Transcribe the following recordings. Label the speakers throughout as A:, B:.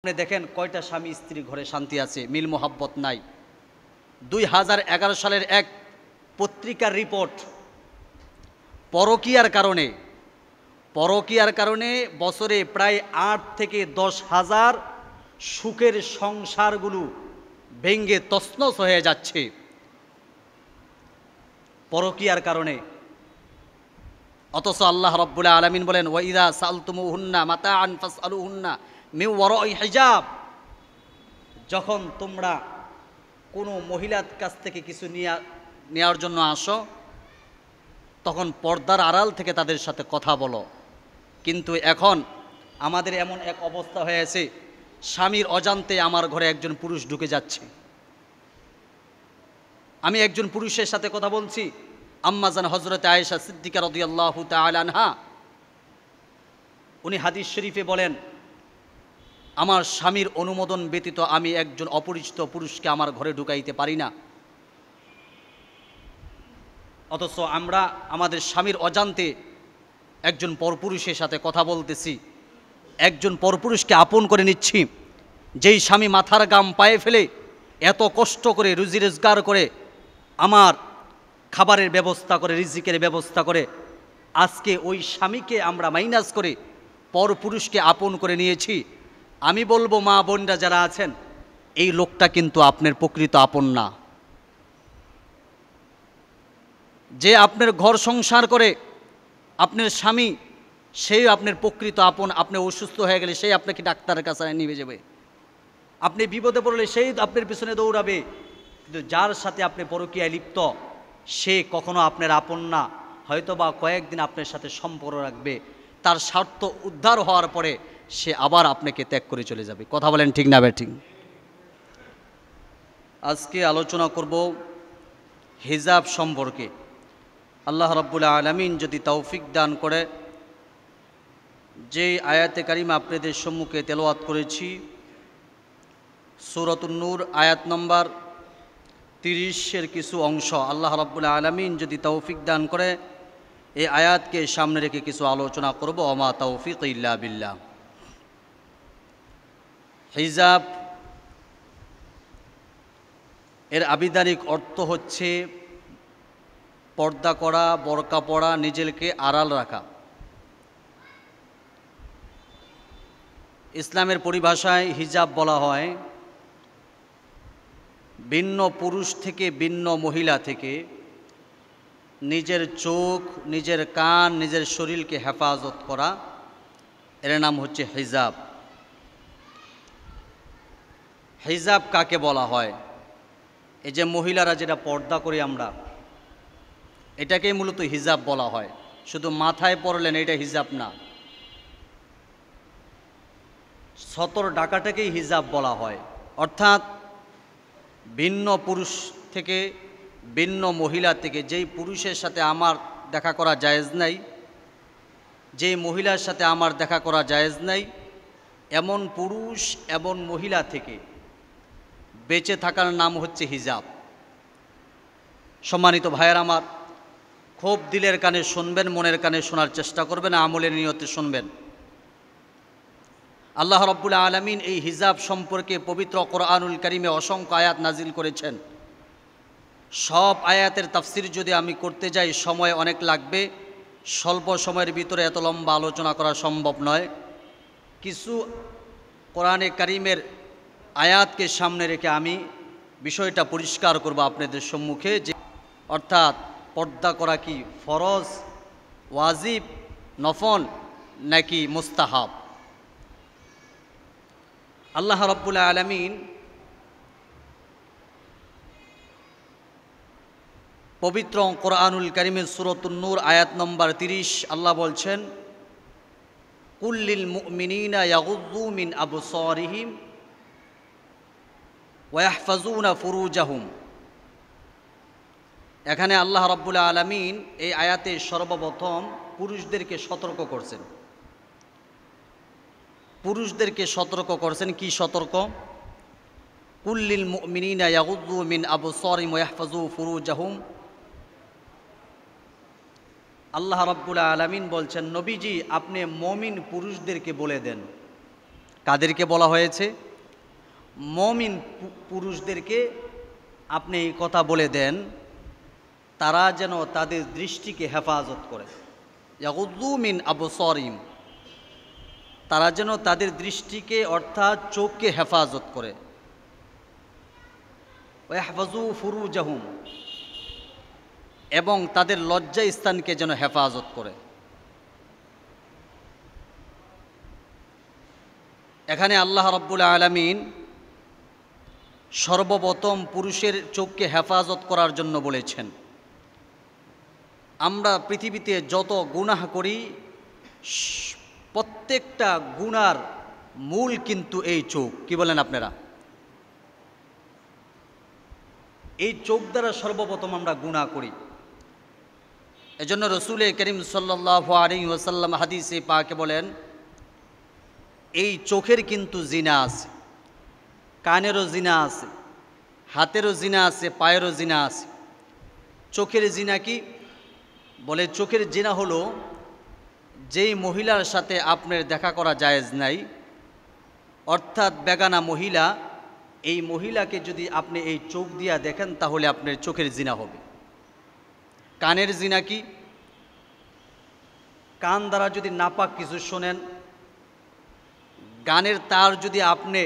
A: আপনি দেখেন কয়টা স্বামী স্ত্রী ঘরে শান্তি আছে, মিল মোহাব্বত নাই। 2011 সালের এক পত্রিকার রিপোর্ট, পরকীয়ার কারণে বছরে প্রায় 8 থেকে 10 হাজার সুখের সংসারগুলো ভেঙ্গে তছনছ হয়ে যাচ্ছে পরকীয়ার কারণে। অথচ আল্লাহ রাব্বুল আলামিন বলেন, ওয়াইদা সালতুমুহুন্না মাতাআন ফাসআলুহুন্না মিন ওয়ারাই হিজাব। যখন তোমরা কোনো মহিলার কাছ থেকে কিছু নেওয়ার জন্য আসো, তখন পর্দার আড়াল থেকে তাদের সাথে কথা বলো। কিন্তু এখন আমাদের এমন এক অবস্থা হয়েছে, স্বামীর অজান্তে আমার ঘরে একজন পুরুষ ঢুকে যাচ্ছে। আমি একজন পুরুষের সাথে কথা বলছি, আম্মাজান হযরতে আয়েশা সিদ্দিকা রাদিয়াল্লাহু তাআলা আনহা, উনি হাদিস শরীফে বলেন, আমার স্বামীর অনুমোদন ব্যতীত আমি একজন অপরিচিত পুরুষকে আমার ঘরে ঢুকাইতে পারি না। অথচ আমরা আমাদের স্বামীর অজান্তে একজন পরপুরুষের সাথে কথা বলতেছি, একজন পরপুরুষকে আপন করে নিচ্ছি। যেই স্বামী মাথার গাম পায়ে ফেলে এত কষ্ট করে রুজি রোজগার করে আমার খাবারের ব্যবস্থা করে, রিজিকের ব্যবস্থা করে, আজকে ওই স্বামীকে আমরা মাইনাস করে পরপুরুষকে আপন করে নিয়েছি। আমি বলবো, মা বোনরা যারা আছেন, এই লোকটা কিন্তু আপনার প্রকৃত আপন না। যে আপনার ঘর সংসার করে, আপনার স্বামী, সেই আপনার প্রকৃত আপন। আপনি অসুস্থ হয়ে গেলে সেই আপনাকে ডাক্তারের কাছে নিয়ে যাবে, আপনি বিপদে পড়লে সেই আপনার পিছনে দৌড়াবে। কিন্তু যার সাথে আপনি পরকীয়ায় লিপ্ত, সে কখনো আপনার আপন না। হয়তোবা কয়েকদিন আপনার সাথে সম্পর্ক রাখবে, তার স্বার্থ উদ্ধার হওয়ার পরে সে আবার আপনাকে ত্যাগ করে চলে যাবে। কথা বলেন ঠিক না বেঠিক? আজকে আলোচনা করব হিজাব সম্পর্কে। আল্লাহ রাব্বুল আলামিন যদি তৌফিক দান করে, যে আয়াতে কারিমা আপনাদের সম্মুখে তেলাওয়াত করেছি, সূরাতুন নূর আয়াত নম্বর 30-এর কিছু অংশ, আল্লাহ রাব্বুল আলামিন যদি তৌফিক দান করে, এই আয়াতকে সামনে রেখে কিছু আলোচনা করব। ওমা তৌফিক ইল্লা বিল্লাহ। হিজাব এর আবিধানিক অর্থ হচ্ছে পর্দা করা, বোরকা পরা, নিজেকে আড়াল রাখা। ইসলামের পরিভাষায় হিজাব বলা হয় ভিন্ন পুরুষ থেকে, ভিন্ন মহিলা থেকে নিজের চোখ, নিজের কান, নিজের শরীরকে হেফাজত করা, এর নাম হচ্ছে হিজাব। হিজাব কাকে বলা হয়? এই যে মহিলারা যেটা পর্দা করি আমরা, এটাকেই মূলত হিজাব বলা হয়। শুধু মাথায় পরলেন এটা হিজাব না, সতর ঢাকাটাকেই হিজাব বলা হয়। অর্থাৎ ভিন্ন পুরুষ থেকে, ভিন্ন মহিলা থেকে, যেই পুরুষের সাথে আমার দেখা করা জায়েজ নাই, যেই মহিলার সাথে আমার দেখা করা জায়েজ নাই, এমন পুরুষ এবং মহিলা থেকে বেঁচে থাকার নাম হচ্ছে হিজাব। সম্মানিত ভাইয়ের আমার, খুব দিলের কানে শুনবেন, মনের কানে শোনার চেষ্টা করবেন, আমলের নিয়তে শুনবেন। আল্লাহ রাব্বুল আলামিন এই হিজাব সম্পর্কে পবিত্র কোরআনুল কারীমে অসংখ্য আয়াত নাজিল করেছেন। সব আয়াতের তাফসির যদি আমি করতে যাই সময় অনেক লাগবে, স্বল্প সময়ের ভিতরে এত লম্বা আলোচনা করা সম্ভব নয়। কিছু কোরআনে কারীমের আয়াতকে সামনে রেখে আমি বিষয়টা পরিষ্কার করব আপনাদের সম্মুখে, যে অর্থাৎ পর্দা করা কি ফরজ, ওয়াজিব, নফল নাকি মুস্তাহাব। আল্লাহ রাব্বুল আলামিন পবিত্র কোরআনুল কারীমের সূরাতুন নূর আয়াত নম্বর 30 আল্লাহ বলছেন, কুল্লিল মুমিনিনা ইয়াগুযযু মিন আবসারিহিম ওয়া ইয়াহফাজুনা ফুরুজাহুম। এখানে আল্লাহ রাব্বুল আলামিন এই আয়াতে সর্বপ্রথম পুরুষদেরকে সতর্ক করছেন। পুরুষদেরকে সতর্ক করছেন। কি সতর্ক? কুল্লিল মুমিনিনা ইয়াগুযযু মিন আবসারিহিম ওয়া ইয়াহফাজু ফুরুজাহুম। আল্লাহ রাব্বুল আলামিন বলছেন, নবীজি আপনি মুমিন পুরুষদেরকে বলে দেন। কাদেরকে বলা হয়েছে? মুমিন পুরুষদেরকে আপনি এই কথা বলে দেন তারা যেন তাদের দৃষ্টিকে হেফাজত করে, ইয়াগুদ্দু মিন আবসারিহিম, তারা যেন তাদের দৃষ্টিকে অর্থাৎ চোখকে হেফাজত করে, ওয়াহফাজু ফুরুজাহুম, এবং তাদের লজ্জা স্থানকে যেন হেফাজত করে। এখানে আল্লাহ রাব্বুল আলামিন সর্বপ্রথম পুরুষের চোখকে হেফাজত করার জন্য বলেছেন। আমরা পৃথিবীতে যত গুনাহ করি প্রত্যেকটা গুনার মূল কিন্তু এই চোখ। কি বলেন আপনারা? এই চোখ দ্বারা সর্বপ্রথম আমরা গুনাহ করি। এজন্য রসুল করিম সাল্লাল্লাহু আলাইহি ওয়াসাল্লাম হাদিসে পাকে বলেন, এই চোখের কিন্তু জিনা আছে, কানেরও জিনা আছে, হাতেরও জিনা আছে, পায়েরও জিনা আছে। চোখের জিনা কি? বলে চোখের জিনা হলো যেই মহিলার সাথে আপনার দেখা করা জায়েজ নাই, অর্থাৎ বেগানা মহিলা, এই মহিলাকে যদি আপনি এই চোখ দিয়া দেখেন তাহলে আপনার চোখের জিনা হবে। কানের জিনা কি? কান দ্বারা যদি নাপাক কিছু শোনেন, গানের তার যদি আপনি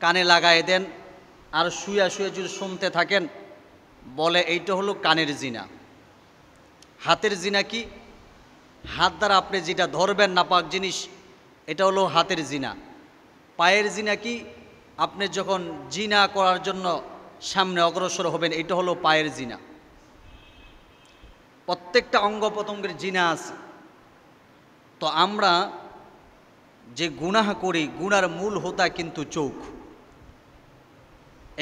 A: কানে লাগায় দেন আর শুয়ে শুয়ে যদি শুনতে থাকেন, বলে এইটা হলো কানের জিনা। হাতের জিনা কি? হাত দ্বারা আপনি যেটা ধরবেন নাপাক জিনিস, এটা হলো হাতের জিনা। পায়ের জিনা কি? আপনি যখন জিনা করার জন্য সামনে অগ্রসর হবেন, এটা হলো পায়ের জিনা। প্রত্যেকটা অঙ্গ প্রত্যঙ্গের জিনা আছে। তো আমরা যে গুনাহ করি, গুনার মূল হোতা কিন্তু চোখ।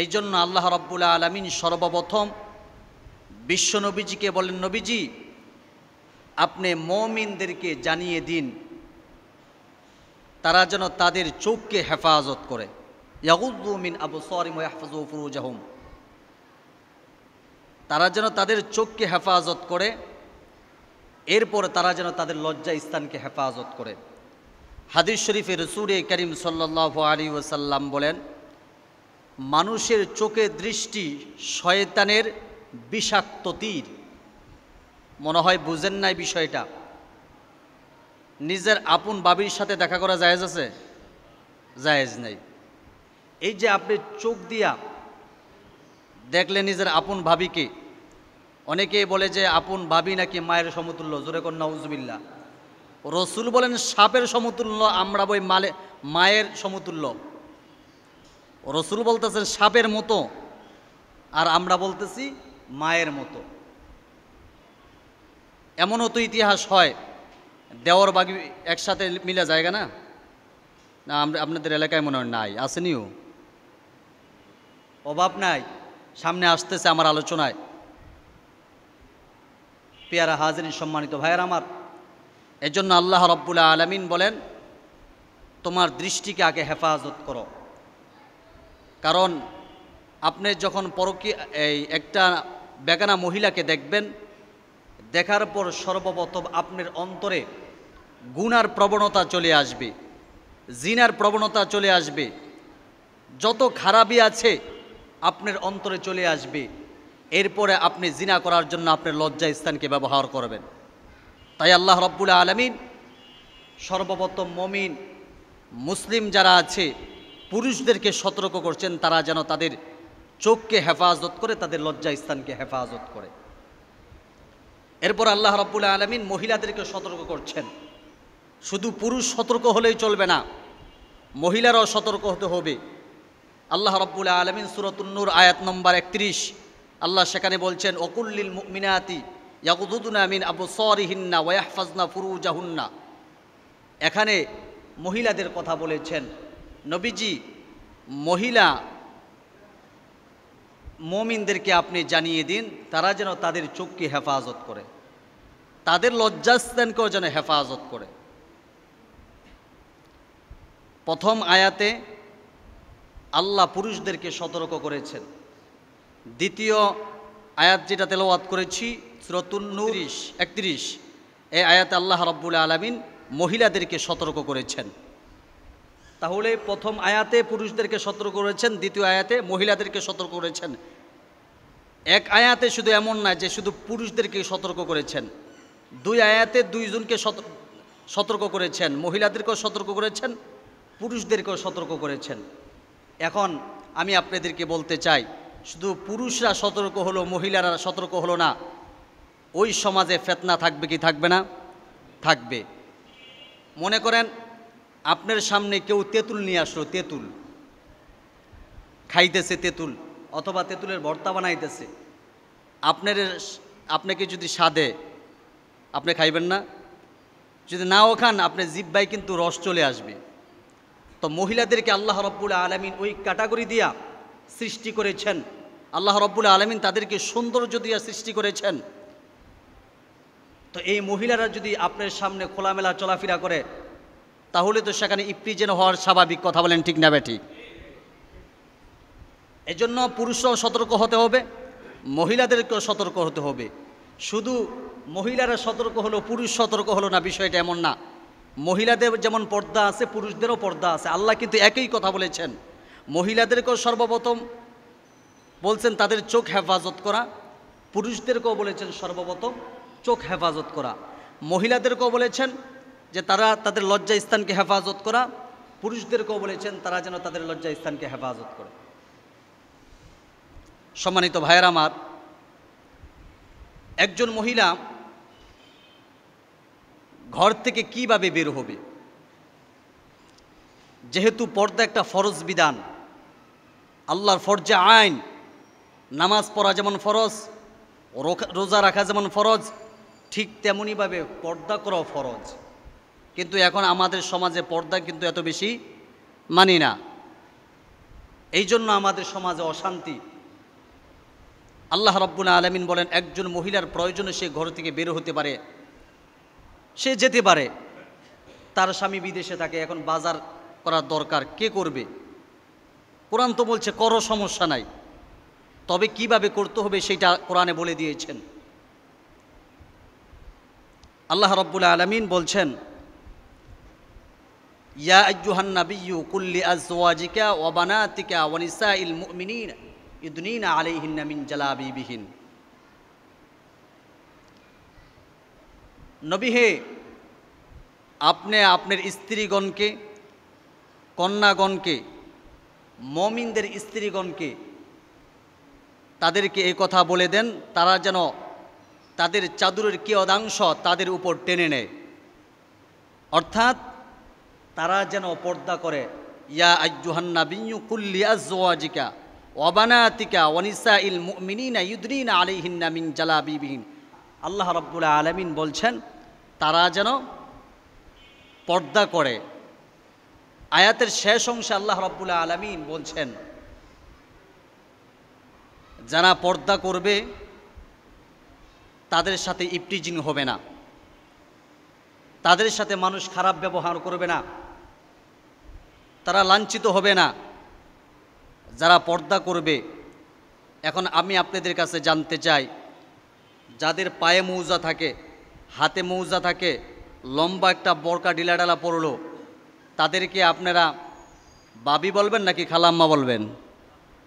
A: এই জন্য আল্লাহ রাব্বুল আলামিন সর্বপ্রথম বিশ্বনবীজিকে বলেন, নবীজি আপনি মুমিনদেরকে জানিয়ে দিন তারা যেন তাদের চোখকে হেফাজত করে, ইয়াগুদ্দু মিন আবসারিহিম ওয়া ইয়াহফাজু ফুরুজাহুম, তারা যেন তাদের চোখকে হেফাজত করে, এরপর তারা যেন তাদের লজ্জা স্থানকে হেফাজত করে। হাদিস শরীফে রাসূল করিম সাল্লাল্লাহু আলাইহি ওয়াসাল্লাম বলেন, মানুষের চোখের দৃষ্টি শয়তানের বিষাক্ত তীর। মনে হয় বুঝেন নাই বিষয়টা। নিজের আপন বাবির সাথে দেখা করা জায়েজ আছে? জায়েজ নাই। এই যে আপনি চোখ দিয়া দেখলে নিজের আপন ভাবিকে, অনেকেই বলে যে আপন ভাবি নাকি মায়ের সমতুল্য, জোরে কোন নাউজুবিল্লাহ। রসুল বলেন সাপের সমতুল্য, আমরা বই মায়ের সমতুল্য। রসুল বলতেছেন সাপের মতো, আর আমরা বলতেছি মায়ের মতো। এমনও তো ইতিহাস হয়, দেওয়ার বাগি একসাথে মিলে জায়গা না? না আপনাদের এলাকায় মনে হয় নাই, আসেনিও? অভাব নাই, সামনে আসতেছে আমার আলোচনায়। পেয়ারা হাজিরিন, সম্মানিত ভাইয়ের আমার, এজন্য আল্লাহ রাব্বুল আলামিন বলেন তোমার দৃষ্টিকে আগে হেফাজত করো। কারণ আপনি যখন এই একটা বেগানা মহিলাকে দেখবেন, দেখার পর সর্বপ্রথম আপনার অন্তরে গুনার প্রবণতা চলে আসবে, জিনার প্রবণতা চলে আসবে, যত খারাপই আছে আপনার অন্তরে চলে আসবে। এরপরে আপনি জিনা করার জন্য আপনার লজ্জা স্থানকে ব্যবহার করবেন। তাই আল্লাহ রাব্বুল আলামিন সর্বপ্রথম মুমিন মুসলিম যারা আছে পুরুষদেরকে সতর্ক করছেন তারা যেন তাদের চোখকে হেফাজত করে, তাদের লজ্জা স্থানকে হেফাজত করে। এরপর আল্লাহ রাব্বুল আলামিন মহিলাদেরকে সতর্ক করছেন। শুধু পুরুষ সতর্ক হলেই চলবে না, মহিলারাও সতর্ক হতে হবে। আল্লাহ রাব্বুল আলামিন সূরাতুন নূর আয়াত নম্বর 31 আল্লাহ সেখানে বলছেন, ওয়াকুল্লিল মুমিনাতি ইয়াগুদুদনা মিন আবসারিহিন্না ওয়া ইয়াহফাজনা ফুরুজাহুন্না। এখানে মহিলাদের কথা বলেছেন নবীজি। মহিলা মুমিনদেরকে আপনি জানিয়ে দিন তারা যেন তাদের চোখকে হেফাজত করে, তাদের লজ্জাস্থানকেও যেন হেফাজত করে। প্রথম আয়াতে আল্লাহ পুরুষদেরকে সতর্ক করেছেন। দ্বিতীয় আয়াত যেটা তেলাওয়াত করেছি সূরাতুন নূর 31, এই আয়াতে আল্লাহ রাব্বুল আলামিন মহিলাদেরকে সতর্ক করেছেন। তাহলে প্রথম আয়াতে পুরুষদেরকে সতর্ক করেছেন, দ্বিতীয় আয়াতে মহিলাদেরকে সতর্ক করেছেন। এক আয়াতে শুধু এমন না যে শুধু পুরুষদেরকে সতর্ক করেছেন, দুই আয়াতে দুইজনকে সতর্ক করেছেন, মহিলাদেরকেও সতর্ক করেছেন, পুরুষদেরকেও সতর্ক করেছেন। এখন আমি আপনাদেরকে বলতে চাই, শুধু পুরুষরা সতর্ক হলো, মহিলারা সতর্ক হলো না, ওই সমাজে ফিতনা থাকবে কি থাকবে না? থাকবে। মনে করেন আপনার সামনে কেউ তেঁতুল নিয়ে আসলো, তেঁতুল খাইতেছে, তেঁতুল অথবা তেঁতুলের ভর্তা বানাইতেছে, আপনাকে যদি স্বাদে, আপনি খাইবেন না? যদি নাও খান, আপনার জিহ্বায় কিন্তু রস চলে আসবে। তো মহিলাদেরকে আল্লাহ রাব্বুল আলামিন ওই ক্যাটাগরি দিয়া সৃষ্টি করেছেন। আল্লাহ রাব্বুল আলামিন তাদেরকে সৌন্দর্য দিয়া সৃষ্টি করেছেন। তো এই মহিলারা যদি আপনার সামনে খোলামেলা চলাফেরা করে, তাহলে তো সেখানে ইফতিজিন হওয়ার স্বাভাবিক। কথা বলেন ঠিক না বেঠিক? এজন্য পুরুষরাও সতর্ক হতে হবে, মহিলাদেরকেও সতর্ক হতে হবে। শুধু মহিলারা সতর্ক হলো, পুরুষ সতর্ক হলো না, বিষয়টা এমন না। মহিলাদের যেমন পর্দা আছে, পুরুষদেরও পর্দা আছে। আল্লাহ কিন্তু একই কথা বলেছেন। মহিলাদেরকেও সর্বপ্রথম বলছেন তাদের চোখ হেফাজত করা, পুরুষদেরকেও বলেছেন সর্বপ্রথম চোখ হেফাজত করা। মহিলাদেরকেও বলেছেন যে তারা তাদের লজ্জা স্থানকে হেফাজত করা, পুরুষদেরকেও বলেছেন তারা যেন তাদের লজ্জা স্থানকে হেফাজত করে। সম্মানিত ভাইয়ের আমার, একজন মহিলা ঘর থেকে কিভাবে বের হবে? যেহেতু পর্দা একটা ফরজ বিধান, আল্লাহর ফরজে আইন, নামাজ পড়া যেমন ফরজ, রোজা রাখা যেমন ফরজ, ঠিক তেমনইভাবে পর্দা করাও ফরজ। কিন্তু এখন আমাদের সমাজে পর্দা কিন্তু এত বেশি মানি না, এই জন্য আমাদের সমাজে অশান্তি। আল্লাহ রাব্বুল আলামিন বলেন, একজন মহিলার প্রয়োজনে সে ঘর থেকে বের হতে পারে, সে যেতে পারে। তার স্বামী বিদেশে থাকে, এখন বাজার করার দরকার, কে করবে? কোরআন তো বলছে করো, সমস্যা নাই, তবে কিভাবে করতে হবে সেটা কোরআনে বলে দিয়েছেন। আল্লাহ রাব্বুল আলামিন বলছেন, ইয়া আইয়ুহান নাবিয়্যু কুল লিআজওয়াজিকা ওয়া বানাতিকা ওয়া নিসাইল মুমিনিনা ইউদনিনা আলাইহিন্না মিন জালাবিবিহিন। নবী হে, আপনি আপনার স্ত্রীগণকে, কন্যাগণকে, মুমিনদের স্ত্রীগণকে তাদেরকে এই কথা বলে দেন, তারা যেন তাদের চাদরের কিয়দাংশ তাদের উপর টেনে নেয়, অর্থাৎ তারা যেন পর্দা করে। ইয়া আইয়ুহান নাবিয়্যু কুল লিআজওয়াজিকা ওয়া বানাতিকা ওয়া নিসাইল মুমিনিনা ইউদনিনা আলাইহিন্না মিন জালাবিবিহিন। আল্লাহ রাব্বুল আলামিন বলছেন তারা যেন পর্দা করে। আয়াতের শেষ অংশে আল্লাহ রাব্বুল আলামিন বলছেন, যারা পর্দা করবে তাদের সাথে ইফতিজিং হবে না, তাদের সাথে মানুষ খারাপ ব্যবহার করবে না, তারা লাঞ্ছিত হবে না, যারা পর্দা করবে। এখন আমি আপনাদের কাছে জানতে চাই, যাদের পায়ে মৌজা থাকে, হাতে মৌজা থাকে, লম্বা একটা বরকা ডিলাডালা পড়লো, তাদেরকে আপনারা বাবি বলবেন নাকি খালাম্মা বলবেন?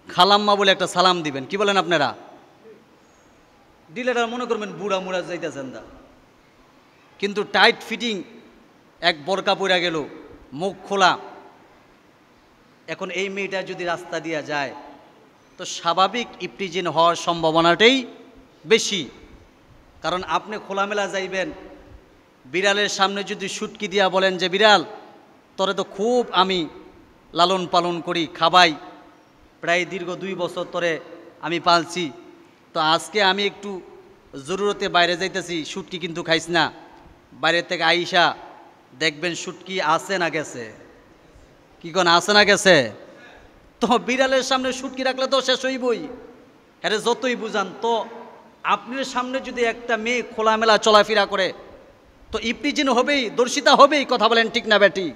A: খালাম্মা বলে একটা সালাম দিবেন, কি বলেন আপনারা? ডিলাডালা মনে করবেন বুড়া মুড়া যাইতেছেন দা, কিন্তু টাইট ফিটিং এক বরকা পড়া গেল, মুখ খোলা। এখন এই মেয়েটা যদি রাস্তা দিয়া যায়, তো স্বাভাবিক ইফতিজিন হওয়ার সম্ভাবনাটাই বেশি। কারণ আপনি খোলামেলা যাইবেন, বিড়ালের সামনে যদি শুটকি দিয়া বলেন যে বিড়াল তোরে তো খুব আমি লালন পালন করি, খাবাই, প্রায় দীর্ঘ 2 বছর ধরে আমি পালছি, তো আজকে আমি একটু জরুরতে বাইরে যাইতেছি, শুটকি কিন্তু খাইস না, বাইরে থেকে আইসা দেখবেন শুটকি আছে না গেছে, কি কোন আছে না গেছে? তো বিড়ালের সামনে শুটকি রাখলে তো শেষ হইবই, আরে যতই বুঝান। তো আপনার সামনে যদি একটা মেয়ে খোলামেলা চলাফেরা করে, তো ইফতিজিন হবেই, দর্শিতা হবেই। কথা বলেন ঠিক না বেটি?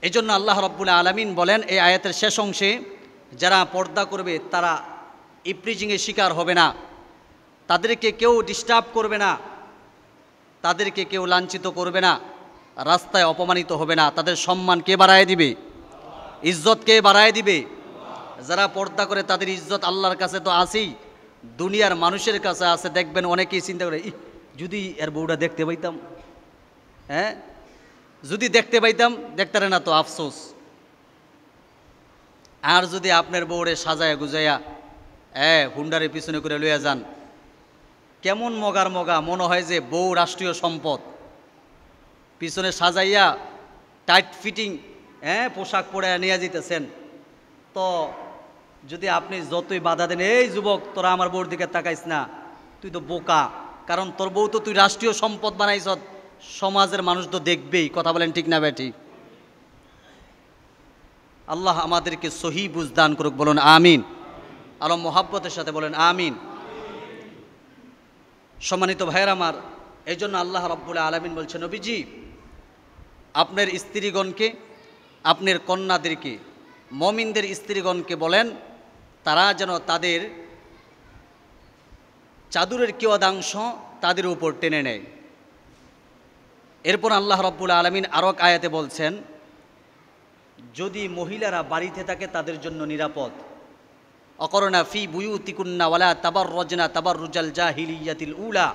A: এই জন্য আল্লাহ রাব্বুল আলামিন বলেন এই আয়াতের শেষ অংশে, যারা পর্দা করবে তারা ইফতিজিংয়ের শিকার হবে না, তাদেরকে কেউ ডিস্টার্ব করবে না, তাদেরকে কেউ লাঞ্ছিত করবে না, রাস্তায় অপমানিত হবে না। তাদের সম্মান কে বাড়ায় দিবে? ইজ্জত কে বাড়ায় দিবে? যারা পর্দা করে তাদের ইজ্জত আল্লাহর কাছে তো আছেই, দুনিয়ার মানুষের কাছে আছে। দেখবেন অনেকেই চিন্তা করে, যদি এর বউটা দেখতে পাইতাম, হ্যাঁ যদি দেখতে পাইতাম, দেখতারে না তো আফসোস। আর যদি আপনার বউরে সাজায়া গুজাইয়া হুন্ডারের পিছনে করে লইয়া যান, কেমন মগার মগা, মনে হয় যে বউ রাষ্ট্রীয় সম্পদ। পিছনে সাজাইয়া টাইট ফিটিং পোশাক পরে নিয়ে যেতেছেন, তো যদি আপনি যতই বাধা দেন, এই যুবক তোরা আমার বউর দিকে তাকাইস না, তুই তো বোকা, কারণ তোর বউ তো তুই রাষ্ট্রীয় সম্পদ বানাইছ, সমাজের মানুষ তো দেখবেই। কথা বলেন ঠিক না বেঠি? আল্লাহ আমাদেরকে সহি বুঝদান করুক, বলুন আমিন। আরো মোহাব্বতের সাথে বলেন আমিন। সম্মানিত ভাইয়ের আমার, এই জন্য আল্লাহ রাব্বুল আলামিন বলছেন, নবীজি আপনার স্ত্রীগণকে, আপনার কন্যাদেরকে, মুমিনদের স্ত্রীগণকে বলেন তারা যেন তাদের চাদরের কিয়দাংশ তাদের উপর টেনে নেয়। এরপর আল্লাহ রাব্বুল আলামিন আরো এক আয়াতে বলছেন, যদি মহিলারা বাড়িতে থাকে তাদের জন্য নিরাপদ। অকরনা ফি বুয়ুতিকুন্না ওয়ালা তাবাররুজনা তাবাররুজাল জাহিলিয়াতিল উলা।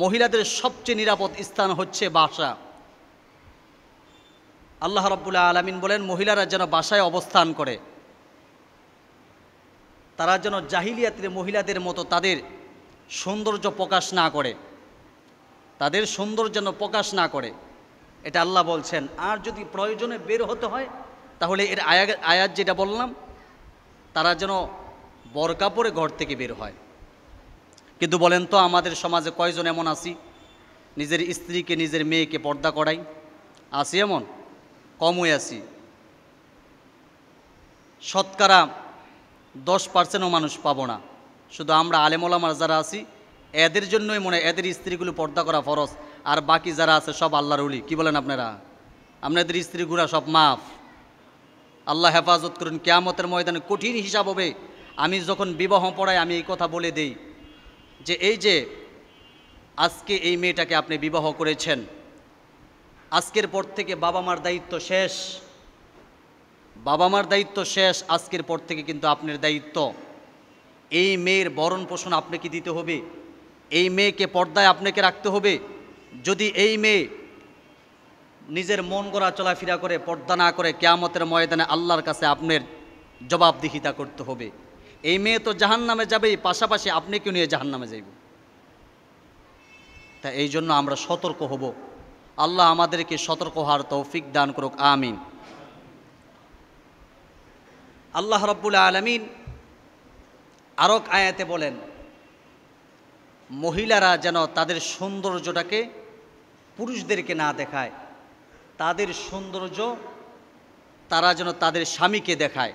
A: মহিলাদের সবচেয়ে নিরাপদ স্থান হচ্ছে বাসা। আল্লাহ রাব্বুল আলামিন বলেন, মহিলারা যেন বাসায় অবস্থান করে, তারা যেন জাহিলিয়াতের মহিলাদের মতো তাদের সৌন্দর্য প্রকাশ না করে, তাদের সৌন্দর্য যেন প্রকাশ না করে, এটা আল্লাহ বলছেন। আর যদি প্রয়োজনে বের হতে হয়, তাহলে এর আয়াত যেটা বললাম, তারা যেন বোরকা পরে ঘর থেকে বের হয়। কিন্তু বলেন তো, আমাদের সমাজে কয়জন এমন আছি নিজের স্ত্রীকে, নিজের মেয়েকে পর্দা করাই? আছি এমন? কমই আছি। শতকরা 10%ও মানুষ পাবো না। শুধু আমরা আলেম ওলামার যারা আছি, এদের জন্যই মনে হয় এদের স্ত্রীগুলো পর্দা করা ফরজ, আর বাকি যারা আছে সব আল্লাহর ওলি। কি বলেন আপনারা? আপনাদের স্ত্রীগুলা সব মাফ। আল্লাহ হেফাজত করুন। কিয়ামতের ময়দানে কঠিন হিসাব হবে। আমি যখন বিবাহ পড়াই, আমি এই কথা বলে দেই যে এই যে আজকে এই মেয়েটাকে আপনি বিবাহ করেছেন, আজকের পর থেকে বাবা মার দায়িত্ব শেষ। বাবা মার দায়িত্ব শেষ, আজকের পর থেকে কিন্তু আপনার দায়িত্ব। এই মেয়ের ভরণ পোষণ আপনাকে দিতে হবে, এই মেয়েকে পর্দায় আপনাকে রাখতে হবে। যদি এই মেয়ে নিজের মন গড়া চলাফেরা করে, পর্দা না করে, কিয়ামতের ময়দানে আল্লাহর কাছে আপনার জবাবদিহিতা করতে হবে। এই মেয়ে তো জাহান্নামে যাবেই, পাশাপাশি আপনাকেও নিয়ে জাহান্নামে যাইব। তা এই জন্য আমরা সতর্ক হব। আল্লাহ আমাদেরকে সতর্ক হওয়ার তৌফিক দান করুক, আমিন। আল্লাহ রাব্বুল আলামিন আরো এক আয়াতে বলেন, মহিলারা যেন তাদের সৌন্দর্যটাকে পুরুষদেরকে না দেখায়, তাদের সৌন্দর্য তারা যেন তাদের স্বামীকে দেখায়।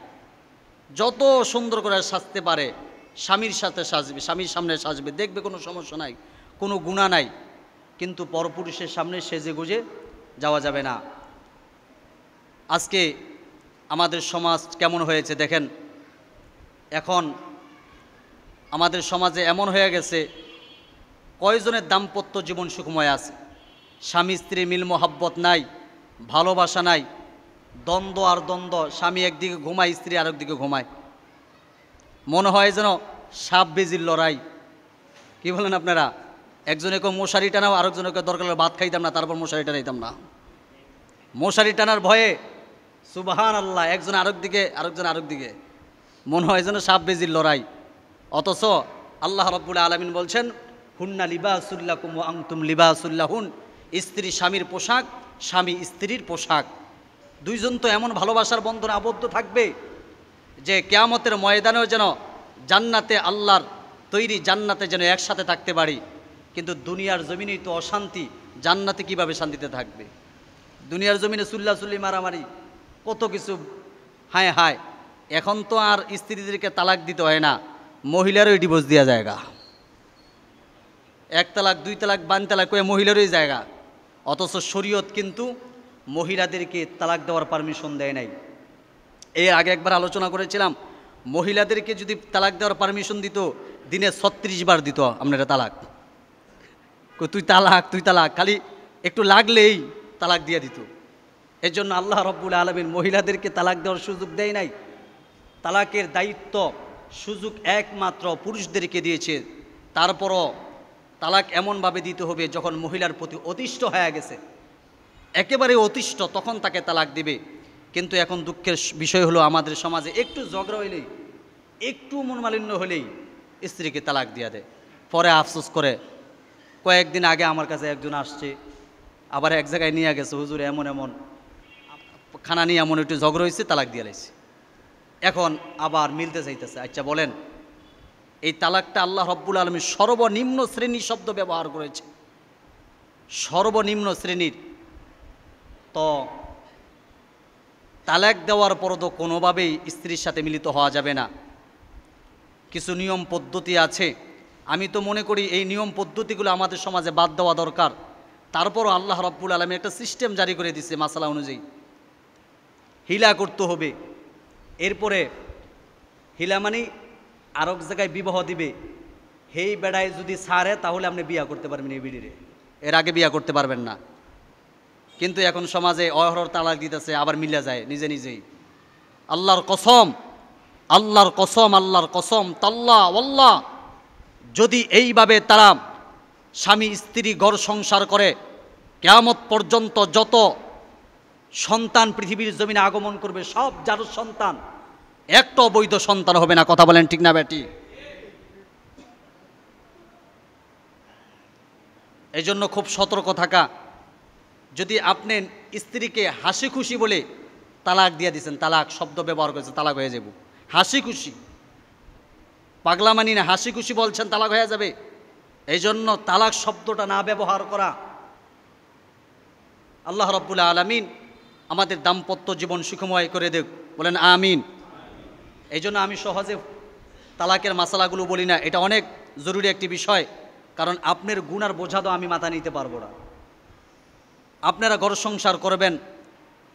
A: যত সুন্দর করে সাজতে পারে, স্বামীর সাথে সাজবে, স্বামীর সামনে সাজবে, দেখবে কোনো সমস্যা নাই, কোনো গুনাহ নাই। কিন্তু পরপুরুষের সামনে সেজে গুজে যাওয়া যাবে না। আজকে আমাদের সমাজ কেমন হয়েছে দেখেন। এখন আমাদের সমাজে এমন হয়ে গেছে, কয়জনের দাম্পত্য জীবন সুখময় আছে? স্বামী স্ত্রী মিল মোহাব্বত নাই, ভালোবাসা নাই, দ্বন্দ্ব আর দ্বন্দ্ব। স্বামী একদিকে ঘুমায়, স্ত্রী আরেক দিকে ঘুমায়। মনে হয় যেন সাপ বেজির লড়াই। কি বলেন আপনারা? একজনে কেউ মশারি টানাও, আরেকজনে কেউ দরকার হলে ভাত খাইতাম না, তারপর মশারি টানাইতাম না। মশারি টানার ভয়ে সুবহানাল্লাহ, একজন আরেক দিকে, আরেকজন আরেক দিকে। মনে হয় যেন সাপ বেজির লড়াই। অথচ আল্লাহ রাব্বুল আলামিন বলছেন, হুন্না লিবাসুল লাকুম ওয়া আনতুম লিবাসুল লাহুন। স্ত্রী স্বামীর পোশাক, স্বামী স্ত্রীর পোশাক। দুইজন তো এমন ভালোবাসার বন্ধনে আবদ্ধ থাকবে যে কিয়ামতের ময়দানেও যেন জান্নাতে, আল্লাহর তৈরি জান্নাতে যেন একসাথে থাকতে পারি। কিন্তু দুনিয়ার জমিনেই তো অশান্তি, জান্নাতে কিভাবে শান্তিতে থাকবে? দুনিয়ার জমিনে চুল্লাচুল্লি, মারামারি, কত কিছু। হায় হায়, এখন তো আর স্ত্রীদেরকে তালাক দিতে হয় না, মহিলারই ডিভোর্স দেওয়া জায়গা। 1 তালাক 2 তালাক 5 তালাক করে মহিলারই জায়গা। অথচ শরীয়ত কিন্তু মহিলাদেরকে তালাক দেওয়ার পারমিশন দেয় নাই। এর আগে একবার আলোচনা করেছিলাম, মহিলাদেরকে যদি তালাক দেওয়ার পারমিশন দিত, দিনে 36 বার দিত আপনারা তালাক। তুই তালাক, তুই তালাক, খালি একটু লাগলেই তালাক দিয়ে দিত। এজন্য আল্লাহ রাব্বুল আলামিন মহিলাদেরকে তালাক দেওয়ার সুযোগ দেয় নাই। তালাকের দায়িত্ব সুযোগ একমাত্র পুরুষদেরকে দিয়েছে। তারপরও তালাক এমনভাবে দিতে হবে যখন মহিলার প্রতি অতিষ্ঠ হয়ে গেছে, একেবারে অতিষ্ঠ, তখন তাকে তালাক দিবে। কিন্তু এখন দুঃখের বিষয় হলো আমাদের সমাজে একটু ঝগড়া হইলেই, একটু মনমালিন্য হলেই স্ত্রীকে তালাক দিয়ে দেয়। পরে আফসোস করে। কয়েকদিন আগে আমার কাছে একজন আসছে, আবার এক জায়গায় নিয়ে গেছে, হুজুর এমন এমন খানা নিয়ে এমন একটু ঝগড়া হয়েছে, তালাক দিয়ে লাইছে। এখন আবার মিলতে চাইতেছে। আচ্ছা বলেন, এই তালাকটা আল্লাহ রাব্বুল আলামিন সর্বনিম্ন শ্রেণীর শব্দ ব্যবহার করেছে, সর্বনিম্ন শ্রেণীর। তো তালাক দেওয়ার পরও তো কোনোভাবেই স্ত্রীর সাথে মিলিত হওয়া যাবে না। কিছু নিয়ম পদ্ধতি আছে। আমি তো মনে করি এই নিয়ম পদ্ধতিগুলো আমাদের সমাজে বাদ দেওয়া দরকার। তারপরও আল্লাহ রাব্বুল আলামিন একটা সিস্টেম জারি করে দিচ্ছে মাসালা অনুযায়ী। হিলা করতে হবে। এরপরে হিলা মানে আরেক জায়গায় বিবাহ দিবে, হেই বেড়ায় যদি ছাড়ে তাহলে আপনি বিয়া করতে পারবেন এই বিড়িরে, এর আগে বিয়া করতে পারবেন না। কিন্তু এখন সমাজে অহরহ তালাক দিতেছে, আবার মিলে যায় নিজে নিজেই। আল্লাহর কসম, আল্লাহর কসম, আল্লাহর কসম, তাল্লাহ ওয়াল্লাহ, যদি এইভাবে তারা স্বামী স্ত্রী ঘর সংসার করে, কিয়ামত পর্যন্ত যত সন্তান পৃথিবীর জমিনে আগমন করবে সব যার সন্তান, একটা বৈধ সন্তান হবে না। কথা বলেন ঠিক না বেটি? এই জন্য খুব সতর্ক থাকা। যদি আপনি স্ত্রীকে হাসি খুশি বলে তালাক দিয়ে দিচ্ছেন, তালাক শব্দ ব্যবহার করেছে, তালাক হয়ে যাব হাসি খুশি, পাগলা মানি না, হাসি খুশি বলছেন তালাক হয়ে যাবে। এই জন্য তালাক শব্দটা না ব্যবহার করা। আল্লাহ রাব্বুল আলামিন আমাদের দাম্পত্য জীবন সুখময় করে দেখ, বলেন আমিন। এই জন্য আমি সহজে তালাকের মাসালাগুলো বলি না, এটা অনেক জরুরি একটি বিষয়। কারণ আপনার গুনার বোঝা তো আমি মাথা নিতে পারবো না। আপনারা ঘর সংসার করবেন,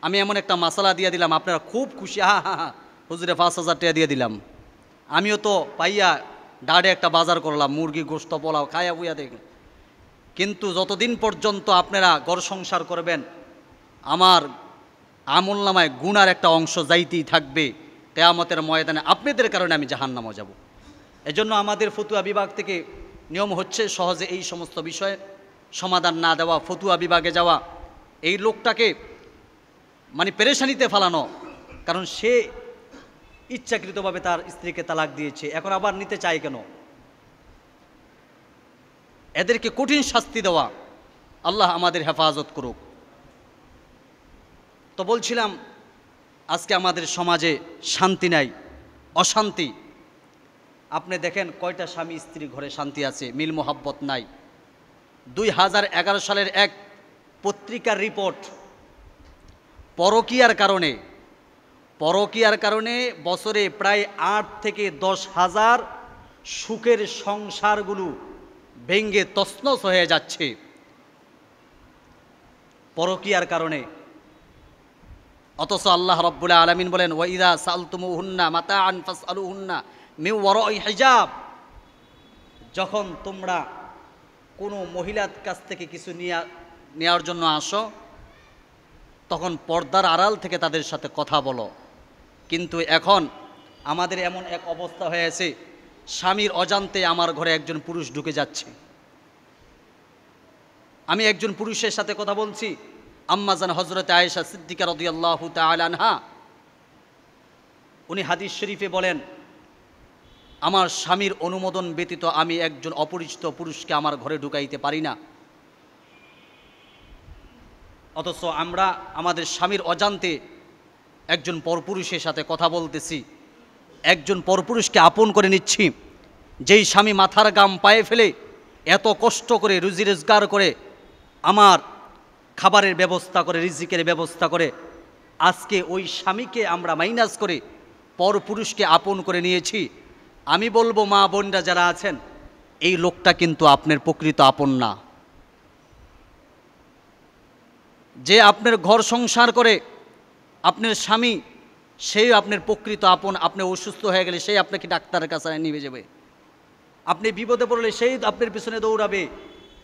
A: আমি এমন একটা মাসালা দিয়ে দিলাম, আপনারা খুব খুশি, হা হা হা হুজুরে 5,000 টাকা দিয়ে দিলাম। আমিও তো পাইয়া ডাড়ে একটা বাজার করলাম, মুরগি গোশত পোলাও খায়া বুয়া দেখলাম। কিন্তু যতদিন পর্যন্ত আপনারা ঘর সংসার করবেন, আমার আমলনামায় গুনার একটা অংশ যাইতেই থাকবে। কিয়ামতের ময়দানে আপনাদের কারণে আমি জাহান্নামে যাব। এজন্য আমাদের ফতুয়া বিভাগ থেকে নিয়ম হচ্ছে সহজে এই সমস্ত বিষয়ে সমাধান না দেওয়া, ফতুয়া বিভাগে যাওয়া, এই লোকটাকে মানে পেরেশানিতে ফেলানো। কারণ সে ইচ্ছাকৃতভাবে তার স্ত্রীকে তালাক দিয়েছে, এখন আবার নিতে চায় কেন? এদেরকে কঠিন শাস্তি দেওয়া। আল্লাহ আমাদের হেফাজত করুক। তো বলছিলাম, আজকে আমাদের সমাজে শান্তি নাই, অশান্তি। আপনি দেখেন কয়টা স্বামী স্ত্রী ঘরে শান্তি আছে, মিল মোহাব্বত নাই। 2011 সালের এক পত্রিকার রিপোর্ট, পরকীয়ার কারণে বছরে প্রায় 8 থেকে 10 হাজার সুখের সংসারগুলো ভেঙ্গে তছনছ হয়ে যাচ্ছে পরকীয়ার কারণে। অথচ আল্লাহ রাব্বুল আলামিন বলেন, ওয়াইদা সালতুমুহুন্না মাতাআন ফাসআলুহুন্না মিন ওয়ারাই হিজাব। যখন তোমরা কোনো মহিলার কাছ থেকে কিছু নেওয়ার জন্য আসো, তখন পর্দার আড়াল থেকে তাদের সাথে কথা বলো। কিন্তু এখন আমাদের এমন এক অবস্থা হয়েছে, স্বামীর অজান্তে আমার ঘরে একজন পুরুষ ঢুকে যাচ্ছে। আমি একজন পুরুষের সাথে কথা বলছি, আম্মাজান হযরতে আয়েশা সিদ্দিকা রাদিয়াল্লাহু তাআলা আনহা, উনি হাদিস শরীফে বলেন, আমার স্বামীর অনুমোদন ব্যতীত আমি একজন অপরিচিত পুরুষকে আমার ঘরে ঢুকাইতে পারি না। অথচ আমরা আমাদের স্বামীর অজান্তে একজন পরপুরুষের সাথে কথা বলতেছি, একজন পরপুরুষকে আপন করে নিচ্ছি। যেই স্বামী মাথার গাম পায়ে ফেলে এত কষ্ট করে রুজি রোজগার করে আমার খাবারের ব্যবস্থা করে, রিজিকের ব্যবস্থা করে, আজকে ওই স্বামীকে আমরা মাইনাস করে পরপুরুষকে আপন করে নিয়েছি। আমি বলবো মা বোনরা যারা আছেন, এই লোকটা কিন্তু আপনার প্রকৃত আপন না। যে আপনার ঘর সংসার করে, আপনার স্বামী, সেই আপনার প্রকৃত আপন। আপনি অসুস্থ হয়ে গেলে সেই আপনাকে ডাক্তারের কাছে নিয়ে যাবে, আপনি বিপদে পড়লে সেই আপনার পিছনে দৌড়াবে।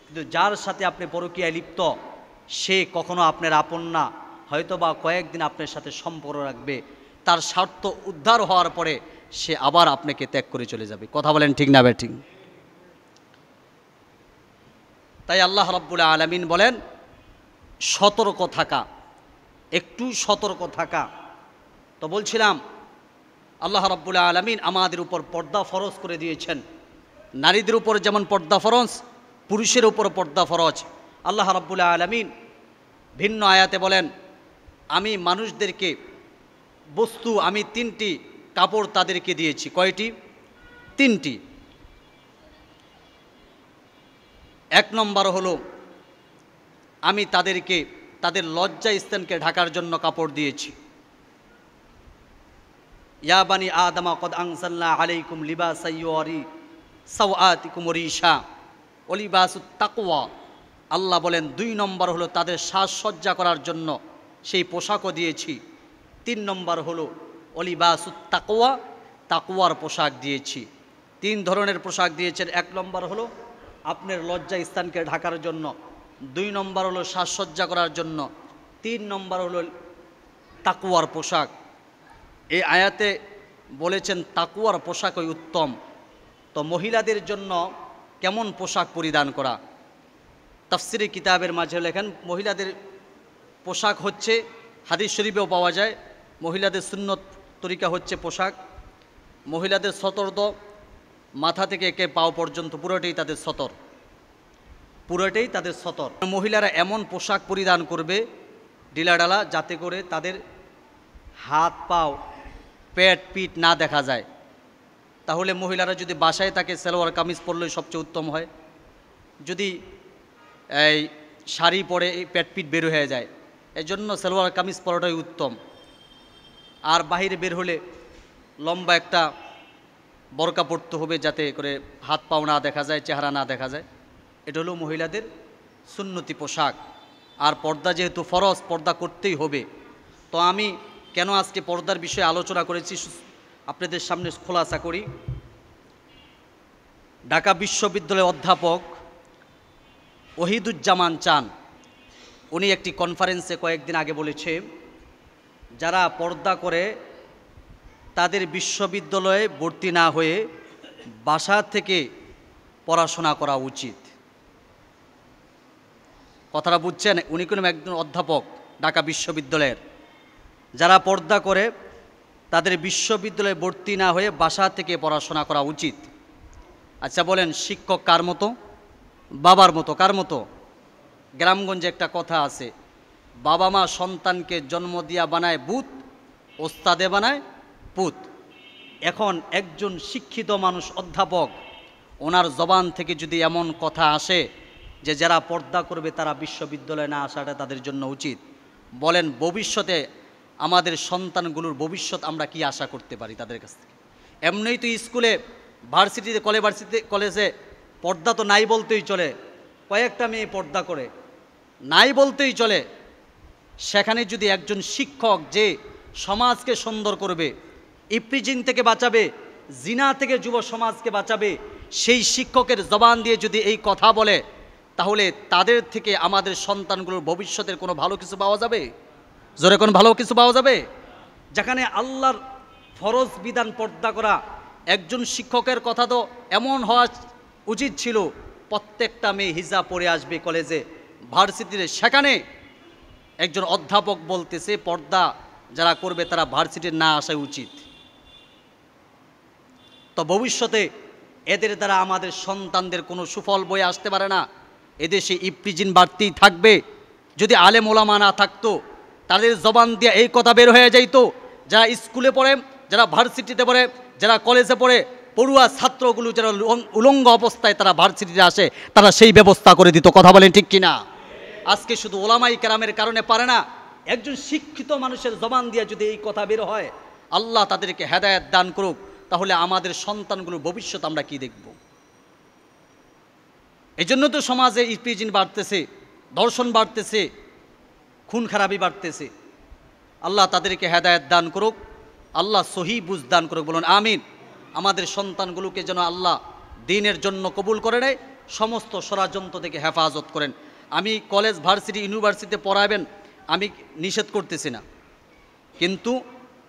A: কিন্তু যার সাথে আপনি পরকীয়ায় লিপ্ত, সে কখনো আপনার আপন না, হয়তোবা কয়েকদিন আপনার সাথে সম্পর্ক রাখবে, তার স্বার্থ উদ্ধার হওয়ার পরে সে আবার আপনাকে ত্যাগ করে চলে যাবে। কথা বলেন ঠিক না ঠিক? তাই আল্লাহ রাব্বুল আলামিন বলেন সতর্ক থাকা, একটু সতর্ক থাকা। তো বলছিলাম আল্লাহ রাব্বুল আলামিন আমাদের উপর পর্দা ফরজ করে দিয়েছেন। নারীদের উপর যেমন পর্দা ফরজ, পুরুষের উপর পর্দা ফরজ। আল্লাহ রাব্বুল আলামিন ভিন্ন আয়াতে বলেন আমি মানুষদেরকে বস্তু, আমি 3টি কাপড় তাদেরকে দিয়েছি। কয়টি? 3টি। 1 নম্বর হলো আমি তাদেরকে তাদের লজ্জা স্থানকে ঢাকার জন্য কাপড় দিয়েছি। ইয়া বানি আদমা কদ আনজালনা আলাইকুম লিবাসান ইউরি সাওআতিকুম রিশা ওয়া লিবাসুত তাকওয়া। আল্লাহ বলেন 2 নম্বর হলো তাদের সাজসজ্জা করার জন্য সেই পোশাকও দিয়েছি। 3 নম্বর হলো ওলিবাসুত তাকওয়া, তাকওয়ার পোশাক দিয়েছি। 3 ধরনের পোশাক দিয়েছেন। 1 নম্বর হলো আপনার লজ্জা স্থানকে ঢাকার জন্য, 2 নম্বর হলো সাজসজ্জা করার জন্য, 3 নম্বর হলো তাকওয়ার পোশাক। এই আয়াতে বলেছেন তাকওয়ার পোশাকই উত্তম। তো মহিলাদের জন্য কেমন পোশাক পরিধান করা, তাফসিরে কিতাবের মাঝে লেখেন মহিলাদের পোশাক হচ্ছে, হাদিস শরীফেও পাওয়া যায়, মহিলাদের সুন্নত তরিকা হচ্ছে পোশাক, মহিলাদের সতর্দ মাথা থেকে একে পাও পর্যন্ত পুরোটাই তাদের সতর, পুরোটাই তাদের সতর। মহিলারা এমন পোশাক পরিধান করবে ঢিলাঢালা, যাতে করে তাদের হাত পাও পেট পিঠ না দেখা যায়। তাহলে মহিলারা যদি বাসায় থাকে সালোয়ার কামিজ পরলেই সবচেয়ে উত্তম হয়। যদি এই শাড়ি পরে এই পেট পিঠ বের হয়ে যায়, এজন্য সালোয়ার কামিজ পরাটাই উত্তম। আর বাহিরে বের হলে লম্বা একটা বরকা পরতে হবে, যাতে করে হাত পাও না দেখা যায়, চেহারা না দেখা যায়। এটা হলো মহিলাদের সুন্নতি পোশাক। আর পর্দা যেহেতু ফরজ, পর্দা করতেই হবে। তো আমি কেন আজকে পর্দার বিষয়ে আলোচনা করেছি আপনাদের সামনে খোলাসা করি। ঢাকা বিশ্ববিদ্যালয়ের অধ্যাপক ওহিদুজ্জামান চান, উনি একটি কনফারেন্সে কয়েকদিন আগে বলেছে যারা পর্দা করে তাদের বিশ্ববিদ্যালয়ে ভর্তি না হয়ে বাসা থেকে পড়াশোনা করা উচিত। কথাটা বুঝছেন? উনি কোনো একজন অধ্যাপক ঢাকা বিশ্ববিদ্যালয়ের। যারা পর্দা করে তাদের বিশ্ববিদ্যালয়ে ভর্তি না হয়ে বাসা থেকে পড়াশোনা করা উচিত। আচ্ছা বলেন, শিক্ষক কার মতো? বাবার মতো। কার মতো? গ্রামগঞ্জে একটা কথা আছে, বাবা মা সন্তানকে জন্ম দিয়া বানায় ভূত, ওস্তাদে বানায় পুত। এখন একজন শিক্ষিত মানুষ, অধ্যাপক, ওনার জবান থেকে যদি এমন কথা আসে যে যারা পর্দা করবে তারা বিশ্ববিদ্যালয়ে না আসাটা তাদের জন্য উচিত, বলেন ভবিষ্যতে আমাদের সন্তানগুলোর ভবিষ্যৎ আমরা কি আশা করতে পারি তাদের কাছ থেকে? এমনিই তো স্কুলে, ভার্সিটিতে, কলেজে পর্দা তো নাই বলতেই চলে। কয়েকটা মেয়ে পর্দা করে, নাই বলতেই চলে। সেখানে যদি একজন শিক্ষক যে সমাজকে সুন্দর করবে, ইপ্রিজিং থেকে বাঁচাবে, জিনা থেকে যুব সমাজকে বাঁচাবে, সেই শিক্ষকের জবান দিয়ে যদি এই কথা বলে, তাহলে তাদের থেকে আমাদের সন্তানগুলোর ভবিষ্যতের কোনো ভালো কিছু পাওয়া যাবে? জোরে কোন ভালো কিছু পাওয়া যাবে? যেখানে আল্লাহর ফরজ বিধান পর্দা করা, একজন শিক্ষকের কথা তো এমন হওয়া উচিত ছিল প্রত্যেকটা মেয়ে হিজাব পরে আসবে কলেজে, ভার্সিটিতে। সেখানে একজন অধ্যাপক বলতেছে পর্দা যারা করবে তারা ভার্সিটির না আসা উচিত। তো ভবিষ্যতে এদের দ্বারা আমাদের সন্তানদের কোনো সুফল বয়ে আসতে পারে না। এদেশে ইপ্রিজিন বাড়তেই থাকবে। যদি আলেম ওলামা না থাকতো, তাদের জবান দিয়ে এই কথা বের হয়ে যাইতো, যারা স্কুলে পড়ে, যারা ভার্সিটিতে পড়ে, যারা কলেজে পড়ে, পড়ুয়া ছাত্রগুলো যারা উলঙ্গ অবস্থায় তারা ভার্সিটিতে আসে, তারা সেই ব্যবস্থা করে দিত। কথা বলেন ঠিক কিনা? আজকে শুধু ওলামাই কেরামের কারণে পারে না, একজন শিক্ষিত মানুষের জবান দিয়ে যদি এই কথা বের হয়, আল্লাহ তাদেরকে হেদায়েত দান করুক, তাহলে আমাদের সন্তানগুলোর ভবিষ্যৎ আমরা কি দেখব? এই জন্য তো সমাজে ইপ্রিজিন বাড়তেছে, ধর্ষণ বাড়তেছে, খুন খারাপি বাড়তেছে। আল্লাহ তাদেরকে হেদায়েত দান করুক, আল্লাহ সহি বুঝ দান করুক। বলুন আমিন। আমাদের সন্তানগুলোকে যেন আল্লাহ দ্বীনের জন্য কবুল করে নেয়, সমস্ত ষড়যন্ত্র থেকে হেফাজত করেন। আমি কলেজ ভার্সিটি ইউনিভার্সিটিতে পড়াবেন আমি নিষেধ করতেছি না, কিন্তু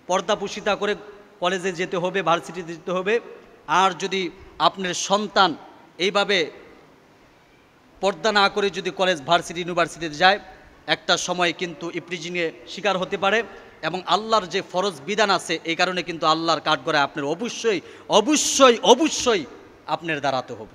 A: পর্দাপুশিতা করে কলেজে যেতে হবে, ভার্সিটিতে যেতে হবে। আর যদি আপনার সন্তান এইভাবে পর্দা না করে যদি কলেজ ভার্সিটি ইউনিভার্সিটিতে যায়, একটা সময় কিন্তু ইপ্রিজিংয়ে শিকার হতে পারে। এবং আল্লাহর যে ফরজ বিধান আছে, এই কারণে কিন্তু আল্লাহর কাঠগড়ায় আপনার অবশ্যই অবশ্যই অবশ্যই আপনার দাঁড়াতে হবে।